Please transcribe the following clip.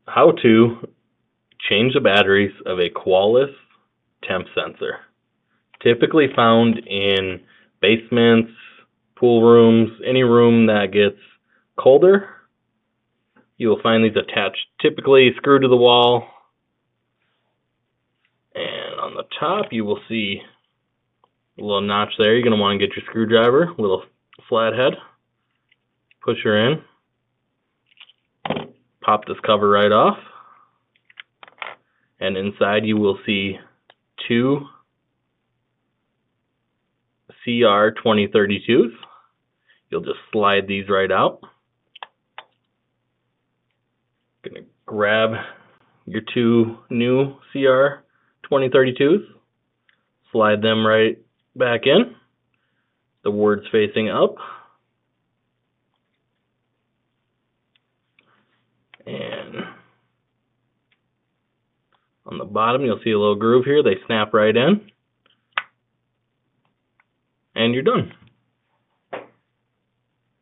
how to change the batteries of a QS temp sensor. Typically found in basements, pool rooms, any room that gets colder. You will find these attached, typically screwed to the wall. And on the top you will see a little notch there. You're going to want to get your screwdriver, little flathead, push her in, pop this cover right off, and inside you will see two CR-2032s. You'll just slide these right out. Gonna grab your two new CR-2032s, slide them right back in, the words facing up, and on the bottom you'll see a little groove here. They snap right in, and you're done.